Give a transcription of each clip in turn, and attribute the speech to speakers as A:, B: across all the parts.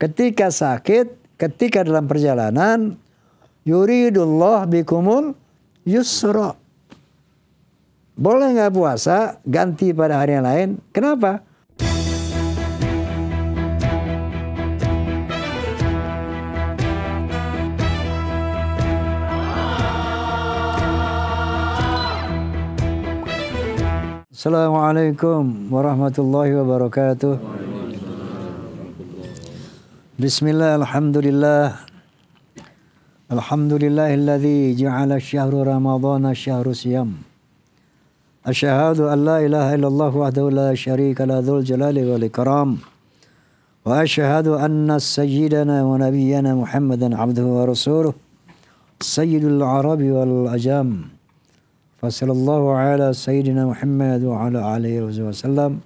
A: ketika sakit, ketika dalam perjalanan, yuridullah bikumul yusra. Boleh nggak puasa, ganti pada hari yang lain. Kenapa? Assalamualaikum warahmatullahi wabarakatuh. Bismillah, alhamdulillah. Alhamdulillahilladzi ja'ala syahru ramadhana syahru siyam. Asyhadu an la ilaha illallah wahdahu la syarika la dzul jalali wal ikram. Wa asyhadu anna sayyidana wa nabiyyana Muhammadan abduhu wa rasuluh. Sayyidul Arabi wal Ajam. Fasallallahu ala Sayyidina Muhammad wa ala alihi wa sallam.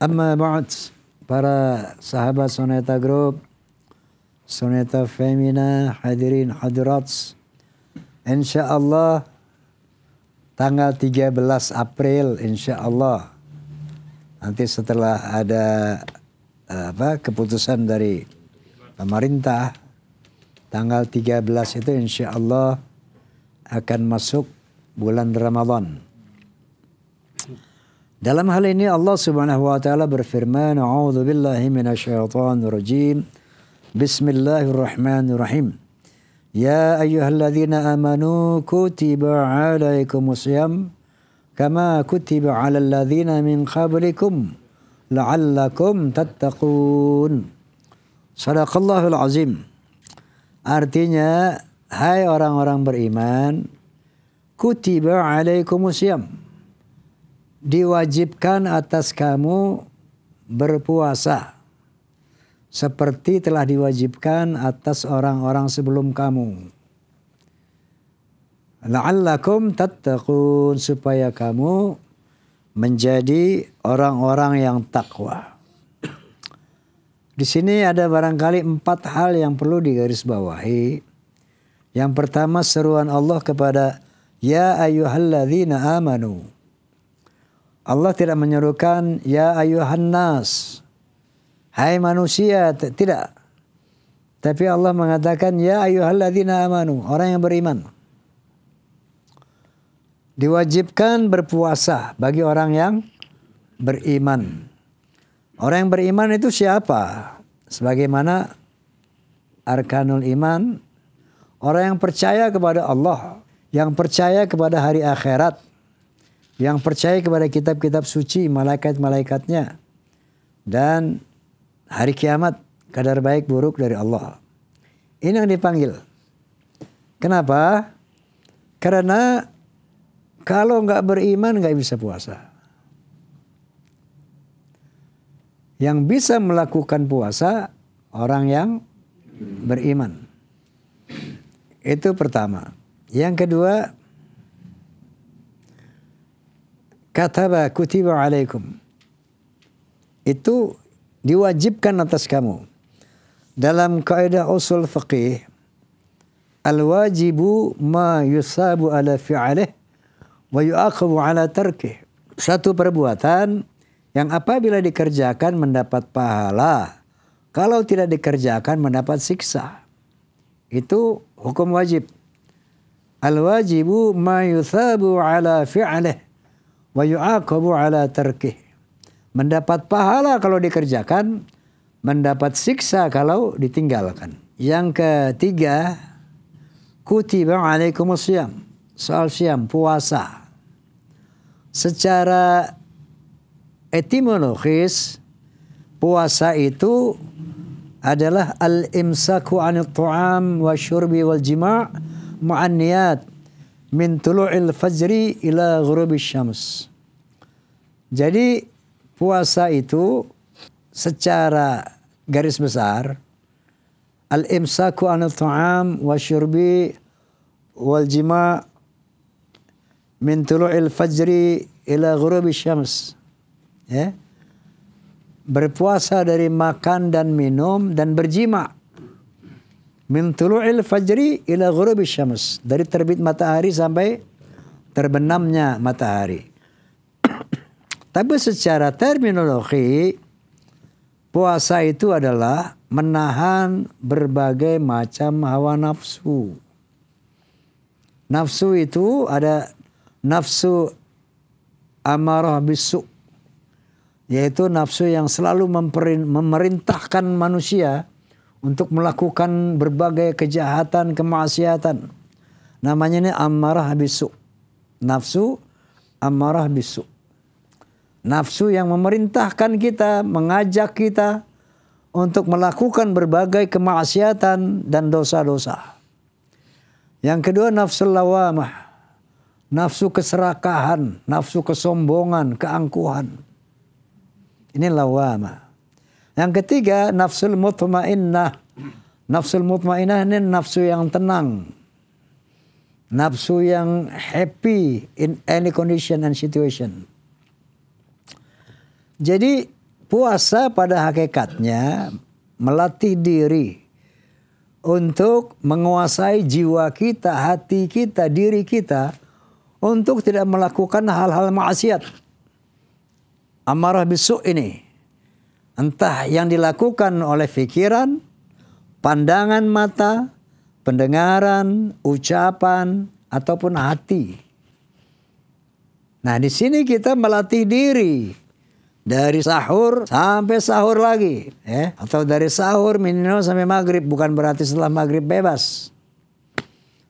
A: Amma ba'd, para sahabat Soneta Group, Soneta Femina, hadirin hadirat. InsyaAllah tanggal 13 April insyaAllah. Nanti setelah ada keputusan dari pemerintah, tanggal 13 itu insyaAllah akan masuk bulan Ramadan. Dalam hal ini Allah Subhanahu wa taala berfirman, "A'udzu billahi minasyaitonir rajim. Bismillahirrahmanirrahim. Ya ayyuhalladzina amanu kutiba 'alaikumusiyam kama kutiba 'alal ladzina min qablikum la'allakum tattaqun." Shadaqallahul azim. Artinya, hai orang-orang beriman, kutiba alaikumusiyam, diwajibkan atas kamu berpuasa seperti telah diwajibkan atas orang-orang sebelum kamu. La'allakum tattaqun, supaya kamu menjadi orang-orang yang takwa. Di sini ada barangkali 4 hal yang perlu digarisbawahi. Yang pertama, seruan Allah kepada ya ayyuhalladzina amanu. Allah tidak menyerukan ya ayyuhan nas, hai manusia, tidak. Tapi Allah mengatakan ya ayyuhalladzina amanu, orang yang beriman. Diwajibkan berpuasa bagi orang yang beriman. Orang yang beriman itu siapa? Sebagaimana arkanul iman, orang yang percaya kepada Allah, yang percaya kepada hari akhirat, yang percaya kepada kitab-kitab suci, malaikat-malaikatnya, dan hari kiamat, kadar baik buruk dari Allah. Ini yang dipanggil. Kenapa? Karena kalau nggak beriman nggak bisa puasa. Yang bisa melakukan puasa orang yang beriman. Itu pertama. Yang kedua, kataba kutiba alaikum. Itu diwajibkan atas kamu. Dalam kaidah usul fiqih, al-wajibu ma yusabu ala fi'alih wa yu'aqabu ala tarkih. Satu perbuatan yang apabila dikerjakan mendapat pahala, kalau tidak dikerjakan mendapat siksa. Itu hukum wajib. Al-wajibu ma yuthabu ala fi'lih wa yu'aqabu ala tarkih. Mendapat pahala kalau dikerjakan, mendapat siksa kalau ditinggalkan. Yang ketiga, kutiba alaikumusiyam. Soal siyam, puasa. Secara etimologis, puasa itu adalah al-imsaku 'anil ta'am wa syurbi wal jima' ma'an niyat min tulu'il fajri ila ghurubis syams. Jadi puasa itu secara garis besar al-imsaku 'anil ta'am wa syurbi wal jima' min tulu'il fajri ila ghurubis syams. Ya. Berpuasa dari makan dan minum dan berjima. Min tulu'il fajri ila ghurubis syams, dari terbit matahari sampai terbenamnya matahari. Tapi secara terminologi puasa itu adalah menahan berbagai macam hawa nafsu. Nafsu itu ada nafsu amarah bisu, yaitu nafsu yang selalu memerintahkan manusia untuk melakukan berbagai kejahatan, kemaksiatan. Namanya ini amarah bisu. Nafsu amarah bisu. Nafsu yang memerintahkan kita, mengajak kita untuk melakukan berbagai kemaksiatan dan dosa-dosa. Yang kedua nafsu lawamah. Nafsu keserakahan, nafsu kesombongan, keangkuhan. Ini lawamah. Yang ketiga nafsul mutmainnah. Nafsul mutmainnah ini nafsu yang tenang. Nafsu yang happy in any condition and situation. Jadi puasa pada hakikatnya melatih diri untuk menguasai jiwa kita, hati kita, diri kita untuk tidak melakukan hal-hal maksiat. Amarah bisu ini entah yang dilakukan oleh pikiran, pandangan mata, pendengaran, ucapan ataupun hati. Nah, di sini kita melatih diri. Dari sahur sampai sahur lagi. Atau dari sahur minimal sampai maghrib. Bukan berarti setelah maghrib bebas.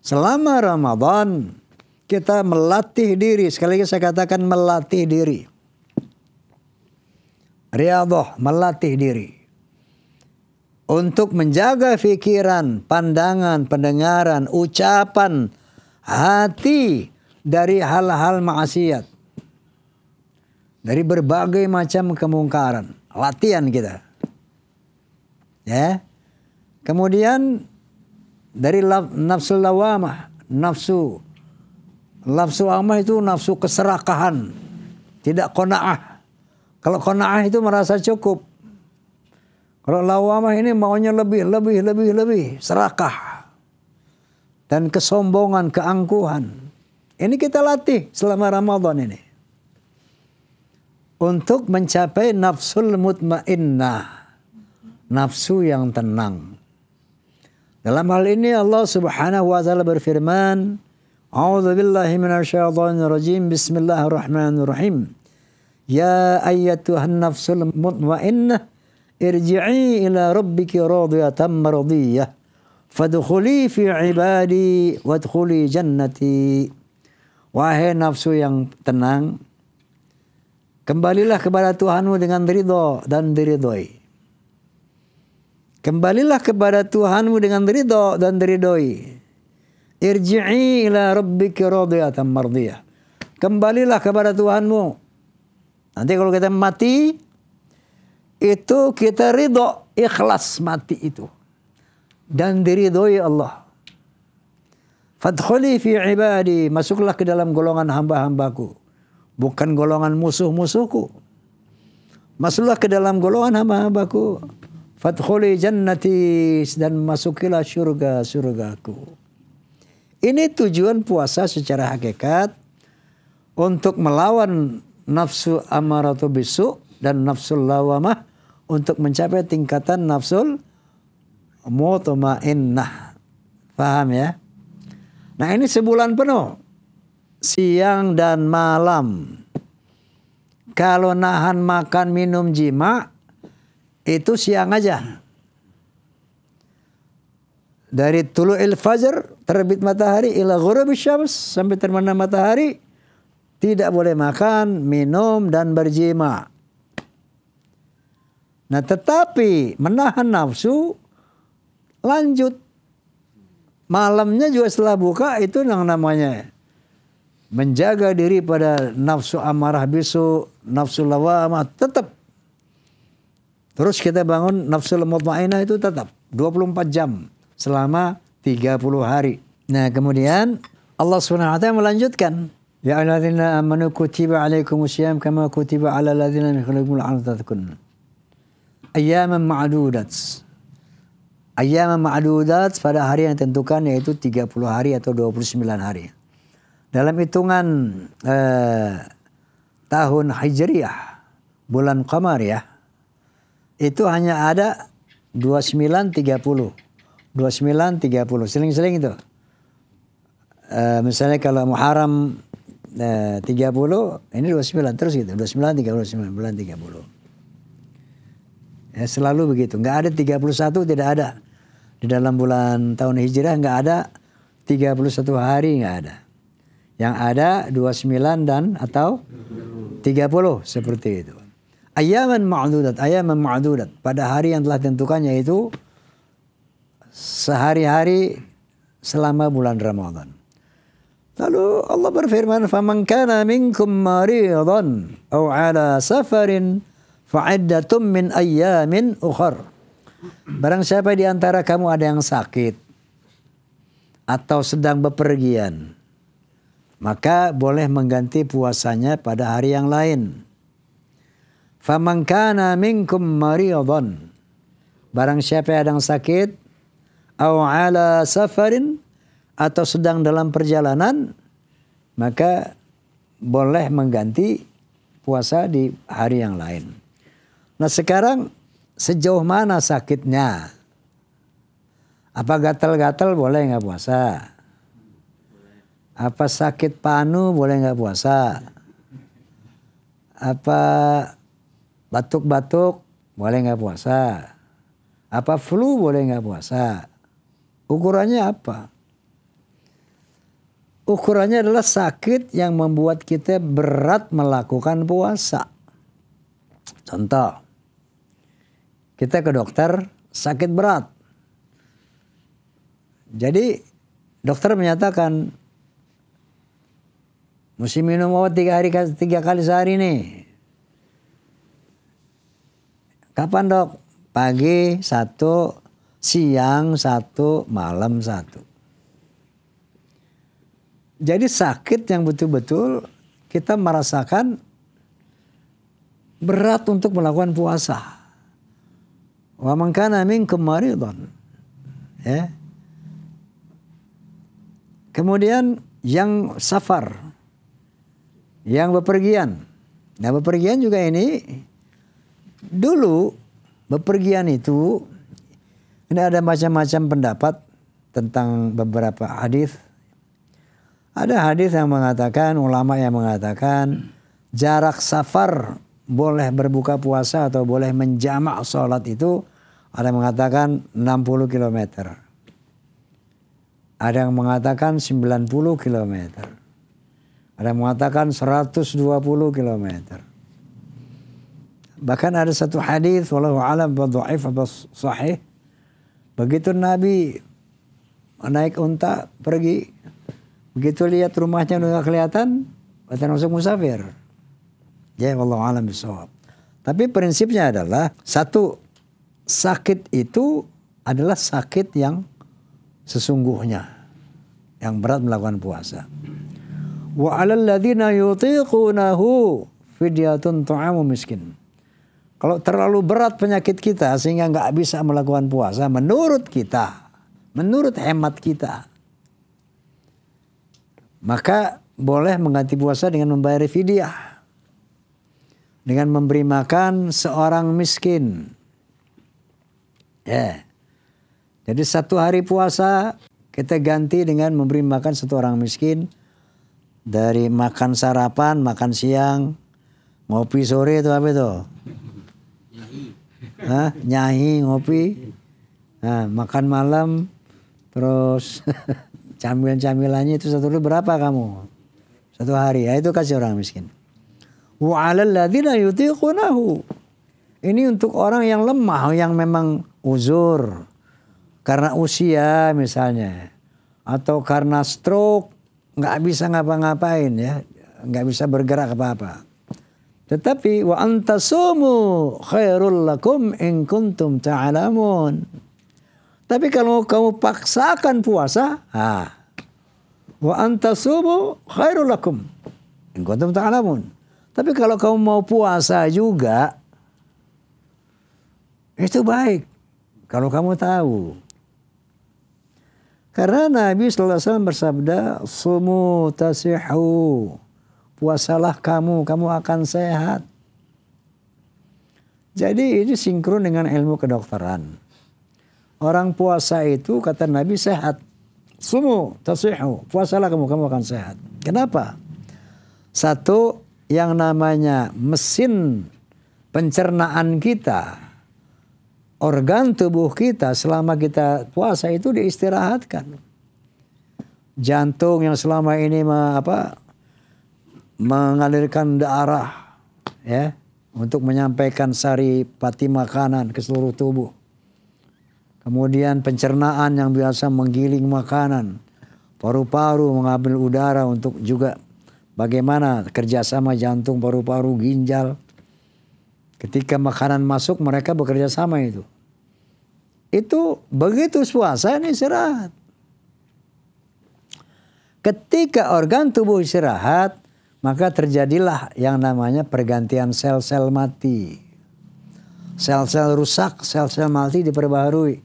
A: Selama Ramadan kita melatih diri. Sekali lagi saya katakan melatih diri. Riyadhah, melatih diri. Untuk menjaga pikiran, pandangan, pendengaran, ucapan, hati dari hal-hal maksiat. Dari berbagai macam kemungkaran. Latihan kita. Ya. Kemudian dari nafsu lawamah. Nafsu amah itu nafsu keserakahan. Tidak qanaah. Kalau qanaah itu merasa cukup. Kalau lawamah ini maunya lebih. Serakah. Dan kesombongan, keangkuhan. Ini kita latih selama Ramadan ini. Untuk mencapai nafsul mutmainnah. Nafsu yang tenang. Dalam hal ini Allah subhanahu wa ta'ala berfirman. A'udzu billahi minasyaitonir rajim. Bismillahirrahmanirrahim. Ya ayyatuhan nafsul mutmainnah. Irji'i ila rabbiki radiyatan mardiyah. Fadkhuli fi ibadi wadkhuli jannati. Wahai nafsu yang tenang. Kembalilah kepada Tuhanmu dengan ridho dan diridhoi. Kembalilah kepada Tuhanmu dengan ridho dan diridhoi. Irji'i ila rabbiki radiyatan mardiyah. Kembalilah kepada Tuhanmu. Nanti kalau kita mati, itu kita ridho, ikhlas mati itu. Dan diridhoi Allah. Fadkhuli fi ibadi. Masuklah ke dalam golongan hamba-hambaku. Bukan golongan musuh-musuhku. Masuklah ke dalam golongan hamba-hambaku. Fadkhuli jannati. Dan masukilah surgaku. Ini tujuan puasa secara hakikat. Untuk melawan nafsu amaratu bisu. Dan nafsul lawamah. Untuk mencapai tingkatan nafsul mutmainnah. Paham ya? Nah ini sebulan penuh. Siang dan malam. Kalau nahan makan minum jima, itu siang aja. Dari tulu'il fajr, terbit matahari, ila ghurubis syams, sampai terbenam matahari, tidak boleh makan, minum, dan berjima. Nah tetapi menahan nafsu, lanjut. Malamnya juga setelah buka, itu yang namanya menjaga diri pada nafsu amarah bisu, nafsu lawamah tetap. Terus kita bangun nafsu mutmainnah itu tetap 24 jam selama 30 hari. Nah, kemudian Allah Subhanahu wa taala melanjutkan, ya ayyuhalladzina amanu kutiba alaikumusiyam kama kutiba alal ladzina min qablikum la'allakum tattaqun. Ayyaman ma'dudat. Ayyaman ma'dudat pada hari yang ditentukan, yaitu 30 hari atau 29 hari. Dalam hitungan tahun Hijriyah, bulan Qamariyah, itu hanya ada 29 30. 29 30 seling-seling itu. Misalnya kalau Muharram 30 ini 29 terus gitu. 29 30 bulan 30. Ya, selalu begitu. Enggak ada 31, tidak ada. Di dalam bulan tahun Hijriah enggak ada 31 hari, enggak ada. Yang ada 29 dan atau 30 seperti itu. Ayaman ma'dudat. Pada hari yang telah tentukannya itu sehari-hari selama bulan Ramadan. Lalu Allah berfirman, "Faman kana minkum maridan aw ala safarin fa'iddatum min ayyamin ukhar." Barang siapa di antara kamu ada yang sakit atau sedang bepergian, maka boleh mengganti puasanya pada hari yang lain. Faman kana minkum maridan. Barang siapa yang sakit, aw ala safarin, atau sedang dalam perjalanan, maka boleh mengganti puasa di hari yang lain. Nah sekarang sejauh mana sakitnya? Apa gatal-gatal boleh nggak puasa? Apa sakit panu boleh nggak puasa? Apa batuk-batuk boleh nggak puasa? Apa flu boleh nggak puasa? Ukurannya apa? Ukurannya adalah sakit yang membuat kita berat melakukan puasa. Contoh, kita ke dokter sakit berat. Jadi dokter menyatakan mesti minum obat 3 kali sehari nih. Kapan dok? Pagi 1, siang 1, malam 1. Jadi sakit yang betul-betul kita merasakan berat untuk melakukan puasa. Wa man kana minkum maridan. Ya. Kemudian yang safar, yang bepergian. Nah bepergian juga ini, dulu bepergian itu, ini ada macam-macam pendapat tentang beberapa hadis. Ada hadis yang mengatakan, ulama yang mengatakan jarak safar boleh berbuka puasa atau boleh menjamak sholat itu ada yang mengatakan 60 km. Ada yang mengatakan 90 km. Ada yang mengatakan 120 km. Bahkan ada satu hadis wallahu a'lam dhaif atau sahih. Begitu Nabi naik unta pergi, begitu lihat rumahnya udah gak kelihatan, termasuk musafir. Ya, wallahu a'lam bishawab. Tapi prinsipnya adalah satu, sakit itu adalah sakit yang sesungguhnya, yang berat melakukan puasa. Wa 'alal ladzina yutiqunahu fidyatun ta'amu miskin. Kalau terlalu berat penyakit kita sehingga nggak bisa melakukan puasa, menurut kita, menurut hemat kita, maka boleh mengganti puasa dengan membayar fidyah. Dengan memberi makan seorang miskin. Ya. Jadi 1 hari puasa kita ganti dengan memberi makan 1 orang miskin. Dari makan sarapan, makan siang, ngopi sore itu apa itu? Nyahi, ngopi. Nah, makan malam, terus camilan-camilannya itu 1 hari berapa kamu? 1 hari, ya itu kasih orang miskin. Wa 'alal ladzina yutiqunahu. Ini untuk orang yang lemah, yang memang uzur. Karena usia misalnya. Atau karena stroke, nggak bisa ngapa-ngapain ya. Nggak bisa bergerak apa-apa. Tetapi wa antasumu khairul lakum in kuntum ta'lamun. Tapi kalau kamu paksakan puasa, wa antasumu khairul lakum in kuntum ta'lamun. Tapi kalau kamu mau puasa juga, itu baik kalau kamu tahu. Karena Nabi sallallahu alaihi wasallam bersabda, "Sumu tasihu." Puasalah kamu akan sehat. Jadi ini sinkron dengan ilmu kedokteran. Orang puasa itu kata Nabi sehat. Sumu tasihu, puasalah kamu akan sehat. Kenapa? Satu, yang namanya mesin pencernaan kita, organ tubuh kita selama kita puasa itu diistirahatkan. Jantung yang selama ini mengalirkan darah, ya, untuk menyampaikan sari pati makanan ke seluruh tubuh. Kemudian pencernaan yang biasa menggiling makanan, paru-paru mengambil udara untuk juga bagaimana kerjasama jantung, paru-paru, ginjal. Ketika makanan masuk mereka bekerja sama itu. Itu begitu puasa ini istirahat. Ketika organ tubuh istirahat, maka terjadilah yang namanya pergantian sel-sel mati. Sel-sel rusak, sel-sel mati diperbaharui.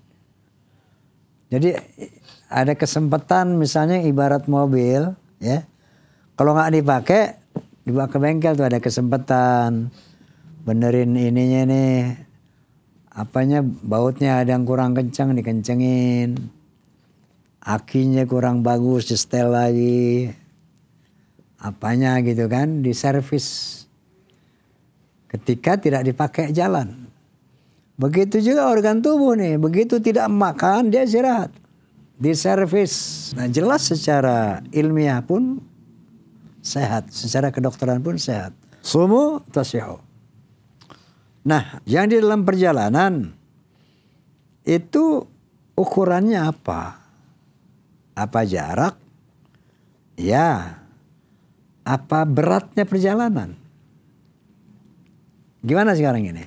A: Jadi ada kesempatan misalnya ibarat mobil, ya. Kalau nggak dipakai, dibawa ke bengkel tuh ada kesempatan benerin ininya nih, apanya bautnya ada yang kurang kencang dikencengin, akinya kurang bagus disetel lagi. Apanya gitu kan, diservis ketika tidak dipakai jalan. Begitu juga organ tubuh nih, begitu tidak makan dia istirahat, diservis. Nah jelas secara ilmiah pun sehat, secara kedokteran pun sehat. Sumu tasihu. Nah yang di dalam perjalanan itu ukurannya apa? Apa jarak? Ya. Apa beratnya perjalanan? Gimana sekarang ini?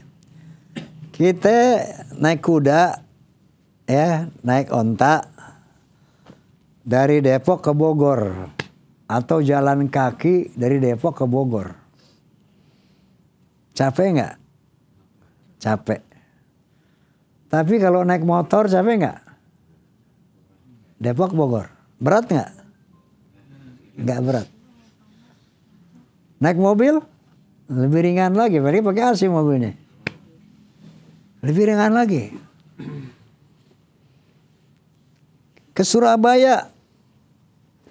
A: Kita naik kuda, ya, naik onta dari Depok ke Bogor, atau jalan kaki dari Depok ke Bogor. Capek nggak? Capek. Tapi kalau naik motor capek nggak? Depok Bogor, berat nggak? Nggak berat. Naik mobil lebih ringan lagi, apalagi pakai AC mobilnya. Lebih ringan lagi. Ke Surabaya.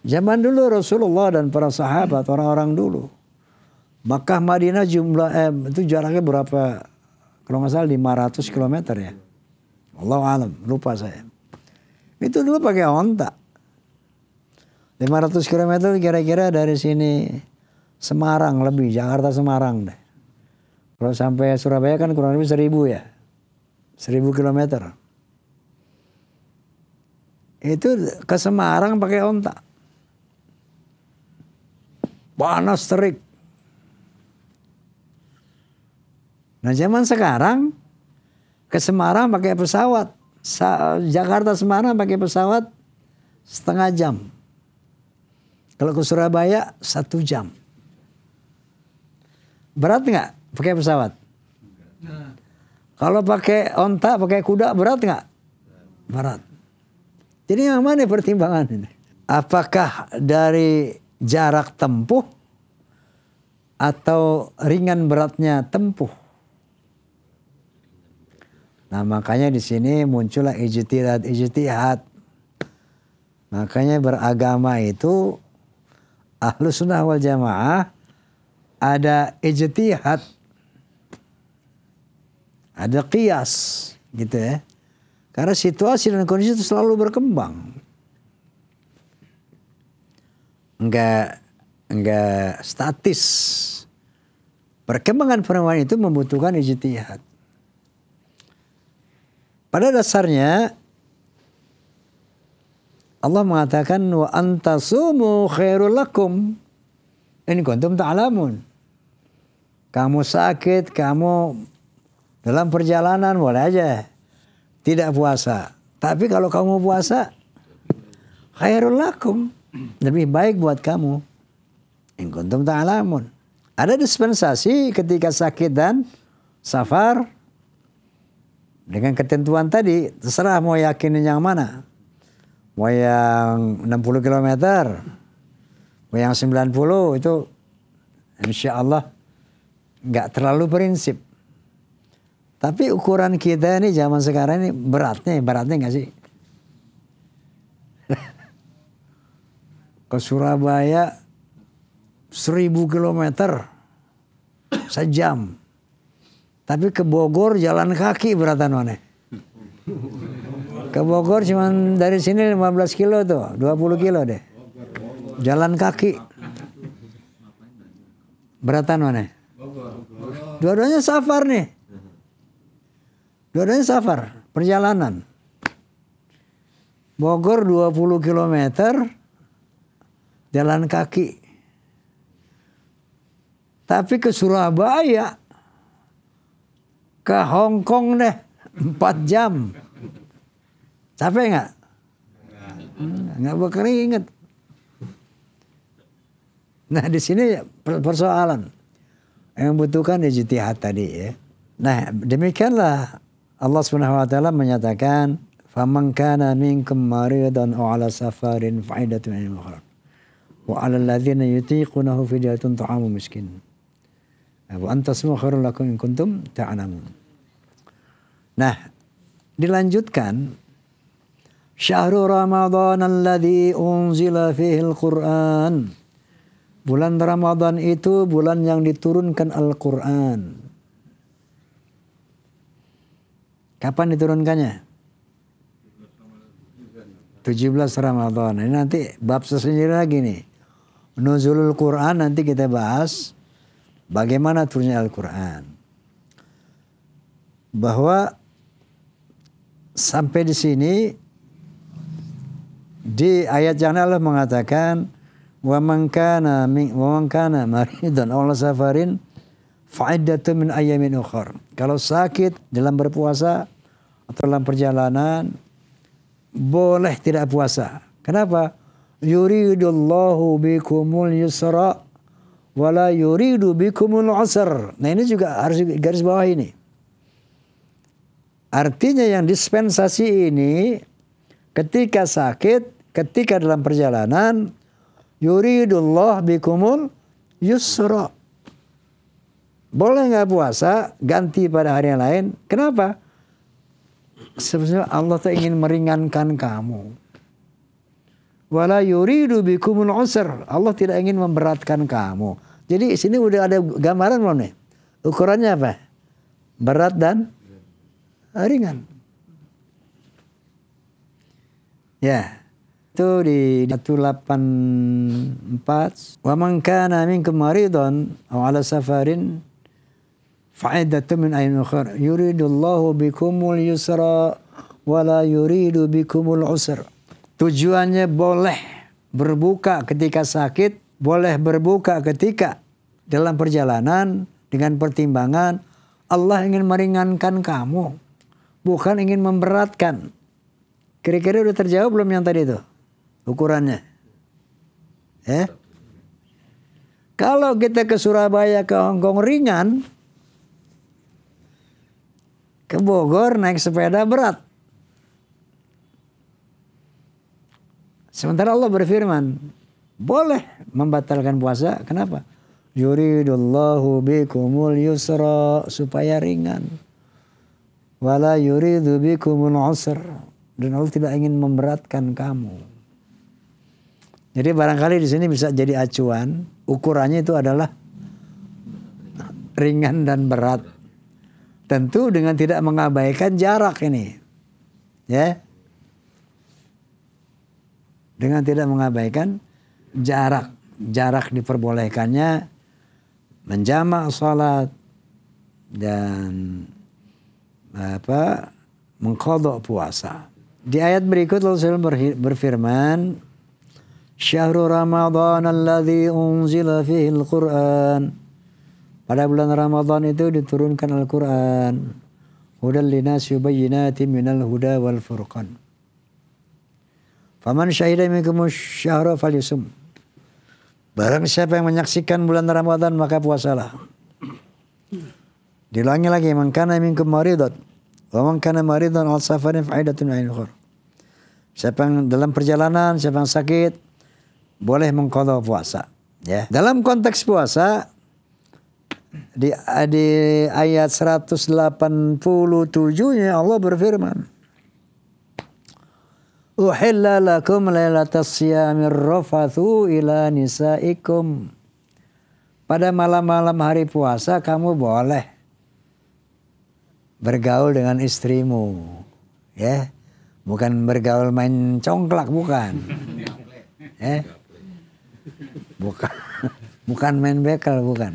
A: Zaman dulu Rasulullah dan para sahabat, orang-orang dulu. Makkah Madinah itu jaraknya berapa? Kalau nggak salah 500 km ya. Allahu alam, lupa saya. Itu dulu pakai onta. 500 km kira-kira dari sini Semarang lebih, Jakarta Semarang deh. Kalau sampai Surabaya kan kurang lebih 1000 ya. 1000 km. Itu ke Semarang pakai onta. Panas terik. Nah zaman sekarang ke Semarang pakai pesawat. Jakarta Semarang pakai pesawat setengah jam. Kalau ke Surabaya 1 jam. Berat nggak pakai pesawat? Kalau pakai onta, pakai kuda berat nggak? Berat. Jadi yang mana pertimbangan ini? Apakah dari jarak tempuh atau ringan beratnya tempuh? Nah makanya di sini muncullah ijtihad. Makanya beragama itu Ahlus Sunnah wal Jamaah ada ijtihad. Ada qiyas gitu ya. Karena situasi dan kondisi itu selalu berkembang. Enggak statis. Perkembangan perkembangan itu membutuhkan ijtihad. Pada dasarnya Allah mengatakan wa antasumu khairul lakum in kuntum ta'lamun. Kamu sakit, kamu dalam perjalanan boleh aja tidak puasa. Tapi kalau kamu puasa, khairul lakum, lebih baik buat kamu. In kuntum ta'lamun. Ada dispensasi ketika sakit dan safar. Dengan ketentuan tadi, terserah mau yakinin yang mana. Mau yang 60 km, mau yang 90 itu insya Allah nggak terlalu prinsip. Tapi ukuran kita ini zaman sekarang ini beratnya nggak sih? Ke Surabaya 1000 kilometer sejam. Tapi ke Bogor jalan kaki beratan mana? Ke Bogor cuman dari sini 15 kilo tuh, 20 kilo deh. Jalan kaki. Beratan mana? Dua-duanya safar nih. Dua-duanya safar, perjalanan. Bogor 20 kilometer jalan kaki. Tapi ke Surabaya, ke Hong Kong deh 4 jam. Capek nggak? Nggak berkeringat. Nah di sini persoalan yang membutuhkan ijtihad tadi ya. Nah demikianlah Allah SWT menyatakan, "Faman kana minkum maridan aw 'ala safarin fa'idatun min ukhra. Wa 'alal ladzina yutiqunahu fidyatun ta'amu miskin. Wa antasmu khairul lakum in kuntum ta'lamun." Nah, dilanjutkan, Syahrul Ramadan alladzi unzila fihi al-Qur'an. Bulan Ramadan itu bulan yang diturunkan Al-Qur'an. Kapan diturunkannya? 17 Ramadan. Ini nanti bab sendiri lagi nih. Nuzulul Quran nanti kita bahas bagaimana turunnya Al-Quran. Bahwa sampai di sini di ayat yang Allah mengatakan wa man kana maridan aw ala safarin fa'iddatun min ayyamin ukhar. Kalau sakit dalam berpuasa atau dalam perjalanan boleh tidak puasa. Kenapa? Yuridullahu bikumul yusra wala yuridu bikumul usra. Nah ini juga harus garis bawah ini. Artinya yang dispensasi ini ketika sakit, ketika dalam perjalanan, yuridullah bikumul yusra. Boleh nggak puasa, ganti pada hari yang lain. Kenapa? Sebenarnya Allah tuh ingin meringankan kamu. Wala yuridu bikumul usr. Allah tidak ingin memberatkan kamu. Jadi sini udah ada gambaran belum nih? Ukurannya apa? Berat dan ringan. Ya. Itu di 184. Wa man kana minkum maridan aw ala safarin fa'iddatun min ayyamin ukhra yuridullahu bikumul yusra wala yuridu bikumul usra. Tujuannya boleh berbuka ketika sakit, boleh berbuka ketika dalam perjalanan dengan pertimbangan Allah ingin meringankan kamu, bukan ingin memberatkan. Kira-kira udah terjawab belum yang tadi itu? Ukurannya. Kalau kita ke Surabaya, ke Hongkong ringan, ke Bogor naik sepeda berat. Sementara Allah berfirman, boleh membatalkan puasa. Kenapa? Yuridullahu bikumul yusra, supaya ringan. Wala yuridu bikumul usr, dan Allah tidak ingin memberatkan kamu. Jadi barangkali di sini bisa jadi acuan. Ukurannya itu adalah ringan dan berat. Tentu dengan tidak mengabaikan jarak ini. Ya. Dengan tidak mengabaikan jarak. Jarak diperbolehkannya menjamak salat dan mengqadha puasa. Di ayat berikut Rasulullah berfirman, Syahrul Ramadan alladzi unzila fihi al-Qur'an. Pada bulan Ramadan itu diturunkan Al-Quran. Hudal linasi bayyinatin minal huda wal furqan. Faman syahida minkumus syahra falyusum. Barang siapa yang menyaksikan bulan Ramadan maka puasalah. Diulangi lagi, man kana minkum maridan wa man kana maridan al safarin fa'idatun min ukhra. Siapa yang dalam perjalanan, siapa yang sakit boleh mengqadha puasa, ya. Dalam konteks puasa di ayat 187-nya Allah berfirman, Uhilla lakum lailatas siyamir rafathu ila nisaikum. Pada malam-malam hari puasa kamu boleh bergaul dengan istrimu. Ya. Bukan bergaul main congklak, bukan. Ya. Bukan main bekel, bukan.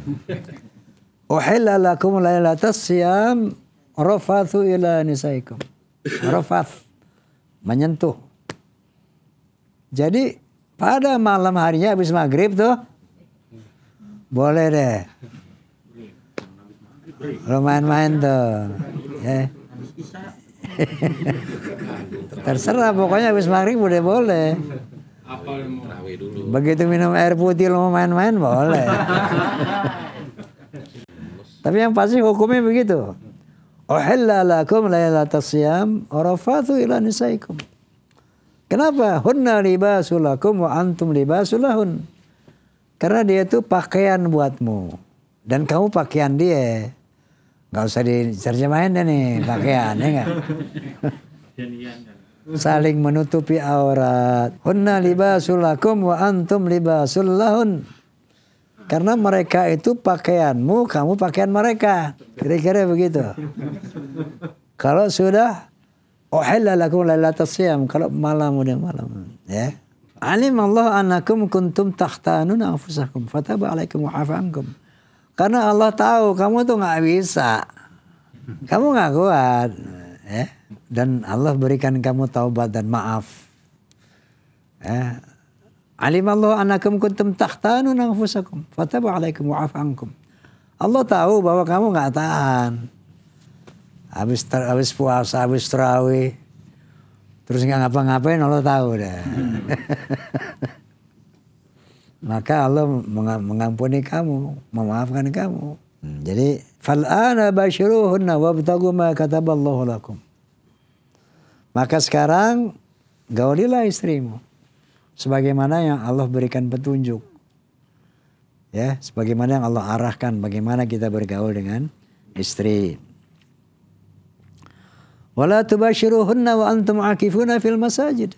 A: Uhilla lakum lailatas siyam rafathu ila nisaikum. Rafath, menyentuh. Jadi pada malam harinya habis maghrib tuh boleh deh. Lo main-main tuh. Ya. Terserah, pokoknya habis maghrib udah boleh. Begitu minum air putih lo mau main-main boleh. Tapi yang pasti hukumnya begitu. Uhilla lakum lailatas siyam rafathu ila nisaikum. Kenapa? Hunna libasul lakum wa antum libasul lahun. Karena dia itu pakaian buatmu dan kamu pakaian dia. Gak usah diterjemahin deh nih pakaian, ya enggak? Saling menutupi aurat. Hunna libasul lakum wa antum libasul lahun. Karena mereka itu pakaianmu, kamu pakaian mereka. Kira-kira begitu. Kalau sudah uhilla lakum lailatas siyam, kalau malam udah malam, ya. Alim Allah annakum kuntum takhtanun anfusakum fataba alaikum wa afa ankum. Karena Allah tahu kamu tuh nggak bisa, kamu nggak kuat, ya. Dan Allah berikan kamu taubat dan maaf. Ya. Alim Allah annakum kuntum takhtanun anfusakum fataba alaikum wa afa ankum. Allah tahu bahwa kamu nggak tahan. Habis puasa, habis tarawih, terus nggak ngapa-ngapain, Allah tahu dah. Maka Allah mengampuni kamu, memaafkan kamu. Jadi fal'ana bashiruhunna wabtagu ma kataballahu lakum. Maka sekarang gaulilah istrimu sebagaimana yang Allah berikan petunjuk. Ya, sebagaimana yang Allah arahkan bagaimana kita bergaul dengan istri. Wala tubashiruhunna wa antum akifuna fil masajid.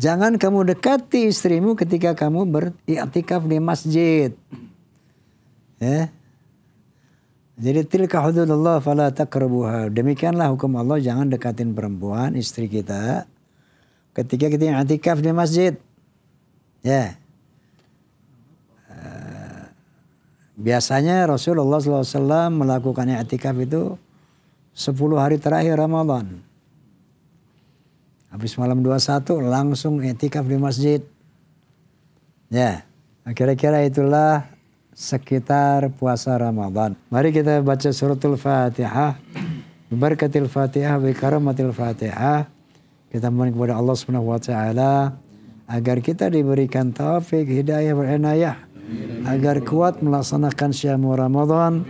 A: Jangan kamu dekati istrimu ketika kamu beriktikaf di masjid. Ya. Jadi tilka hududullah fala taqrabuha. Demikianlah hukum Allah, jangan dekatin perempuan istri kita ketika kita iktikaf di masjid. Ya. Biasanya Rasulullah SAW melakukan iktikaf itu 10 hari terakhir Ramadan. Habis malam 21 langsung iktikaf di masjid. Ya, kira-kira itulah sekitar puasa Ramadan. Mari kita baca suratul Fatihah. Berkatil Fatihah, bikaramatil Fatihah. Kita mohon kepada Allah Subhanahu wa taala agar kita diberikan taufik, hidayah, berinayah, agar kuat melaksanakan syam Ramadan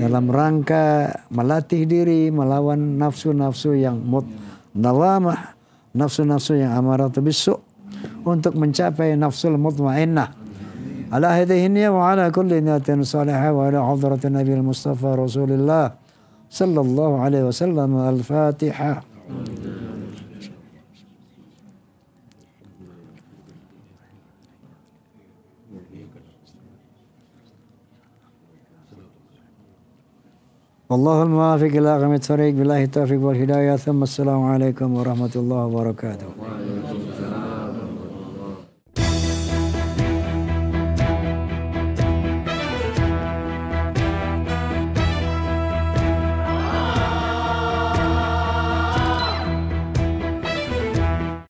A: dalam rangka melatih diri melawan nafsu-nafsu yang nawamah, nafsu-nafsu yang amaratu bisu, untuk mencapai nafsul mutmainnah. Ala hadhihi niyyah wa ala kulli niyatin salihah wa ala hadratin Nabi Mustafa Rasulullah sallallahu alaihi wasallam. Al-Fatihah. Wallahul muwaffiq ila aqwamit thoriq, billahi taufiq wal hidayah. Assalamualaikum warahmatullahi wabarakatuh.